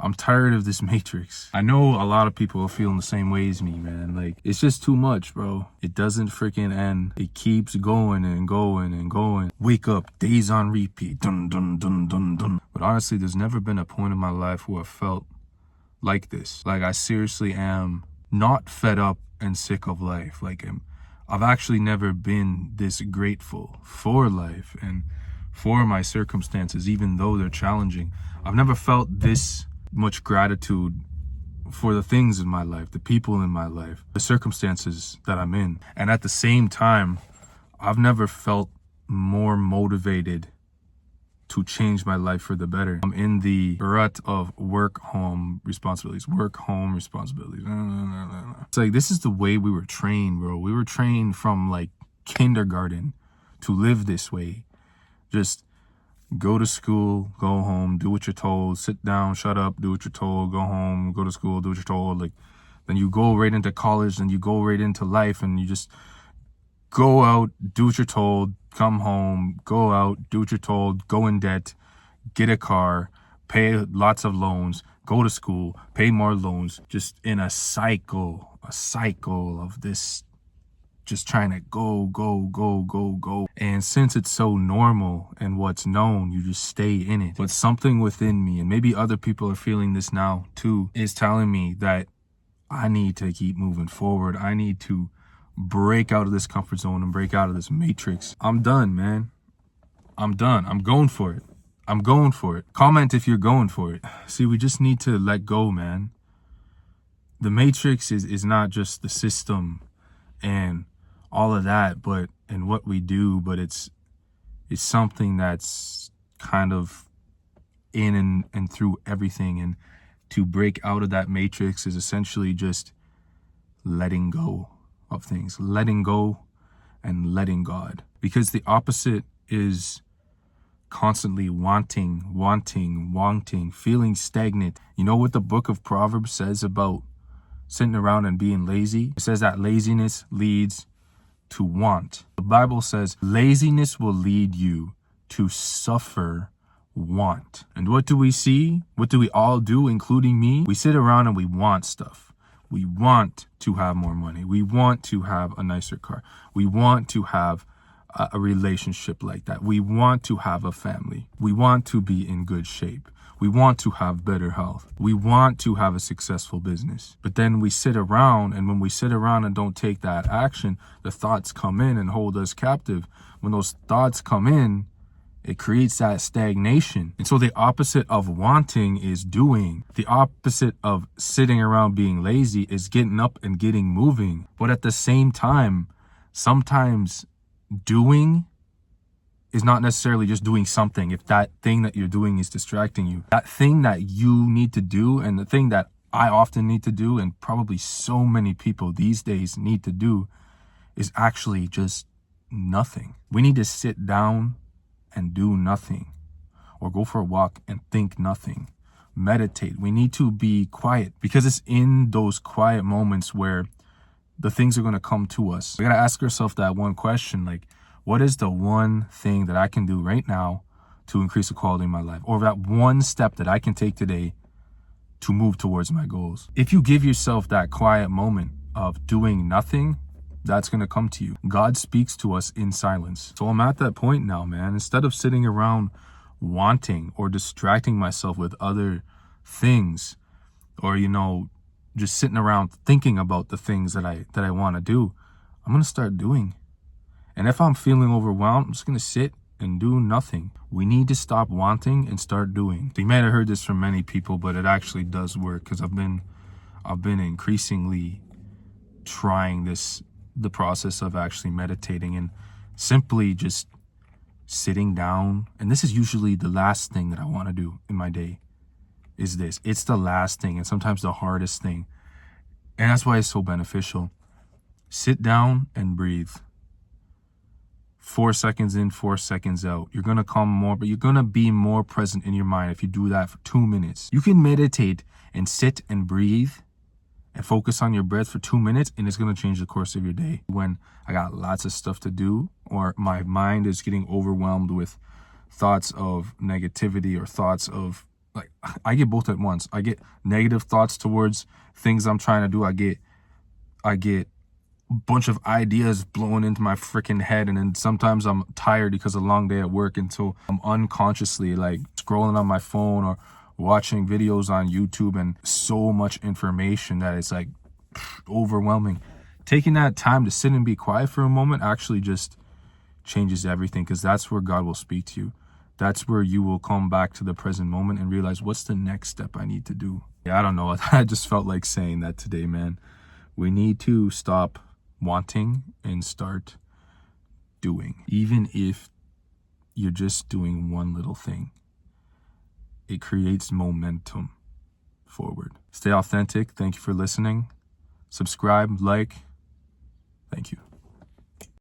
I'm tired of this matrix. I know a lot of people are feeling the same way as me, man. Like, it's just too much, bro. It doesn't freaking end. It keeps going and going and going. Wake up, days on repeat. Dun, dun, dun, dun, dun. But honestly, there's never been a point in my life where I felt like this. Like, I seriously am not fed up and sick of life. Like, I've actually never been this grateful for life and for my circumstances, even though they're challenging. I've never felt this much gratitude for the things in my life, the people in my life, the circumstances that I'm in. And at the same time, I've never felt more motivated to change my life for the better. I'm in the rut of work-home responsibilities. It's like, this is the way we were trained, bro. We were trained from like kindergarten to live this way. Just go to school, go home, do what you're told, sit down, shut up, do what you're told, go home, go to school, do what you're told. Like, then you go right into college and you go right into life and you just go out, do what you're told, come home, go out, do what you're told, go in debt, get a car, pay lots of loans, go to school, pay more loans, just in a cycle of this, just trying to go. And since it's so normal and what's known, you just stay in it. But something within me, and maybe other people are feeling this now too, is telling me that I need to keep moving forward. I need to break out of this comfort zone and break out of this matrix. I'm done, man. I'm done. I'm going for it. Comment if you're going for it. See, we just need to let go, man. The matrix is not just the system and all of that, but and what we do, but it's something that's kind of in and through everything. And to break out of that matrix is essentially just letting go of things, letting go and letting God. Because the opposite is constantly wanting, feeling stagnant. You know what the book of Proverbs says about sitting around and being lazy? It says that laziness leads to want. The Bible says laziness will lead you to suffer want. And what do we see? What do we all do, including me? We sit around and we want stuff. We want to have more money. We want to have a nicer car. We want to have a relationship like that. We want to have a family. We want to be in good shape. We want to have better health. We want to have a successful business. But then we sit around, and when we sit around and don't take that action, the thoughts come in and hold us captive. When those thoughts come in, it creates that stagnation. And so the opposite of wanting is doing. The opposite of sitting around being lazy is getting up and getting moving. But at the same time, sometimes doing is not necessarily just doing something. If that thing that you're doing is distracting you, that thing that you need to do, and the thing that I often need to do, and probably so many people these days need to do, is actually just nothing. We need to sit down and do nothing, or go for a walk and think nothing. Meditate. We need to be quiet, because it's in those quiet moments where the things are going to come to us. We got to ask ourselves that one question, like, what is the one thing that I can do right now to increase the quality of my life? Or that one step that I can take today to move towards my goals? If you give yourself that quiet moment of doing nothing, that's going to come to you. God speaks to us in silence. So I'm at that point now, man. Instead of sitting around wanting or distracting myself with other things, or, just sitting around thinking about the things that I want to do, I'm going to start doing. And if I'm feeling overwhelmed, I'm just going to sit and do nothing. We need to stop wanting and start doing. You might have heard this from many people, but it actually does work, because I've been increasingly trying the process of actually meditating and simply just sitting down. And this is usually the last thing that I want to do in my day, is this. It's the last thing, and sometimes the hardest thing. And that's why it's so beneficial. Sit down and breathe. 4 seconds in, 4 seconds out. You're going to come more, but you're going to be more present in your mind if you do that for 2 minutes. You can meditate and sit and breathe and focus on your breath for 2 minutes, and it's going to change the course of your day. When I got lots of stuff to do, or my mind is getting overwhelmed with thoughts of negativity or thoughts of like I get both at once. I get negative thoughts towards things I'm trying to do. I get a bunch of ideas blowing into my freaking head, and then sometimes I'm tired because of a long day at work, and so I'm unconsciously like scrolling on my phone or watching videos on YouTube, and so much information that it's like overwhelming. Taking that time to sit and be quiet for a moment actually just changes everything, because that's where God will speak to you. That's where you will come back to the present moment and realize, what's the next step I need to do? Yeah, I don't know. I just felt like saying that today, man. We need to stop wanting and start doing. Even if you're just doing one little thing, it creates momentum forward. Stay authentic. Thank you for listening. Subscribe, like. Thank you.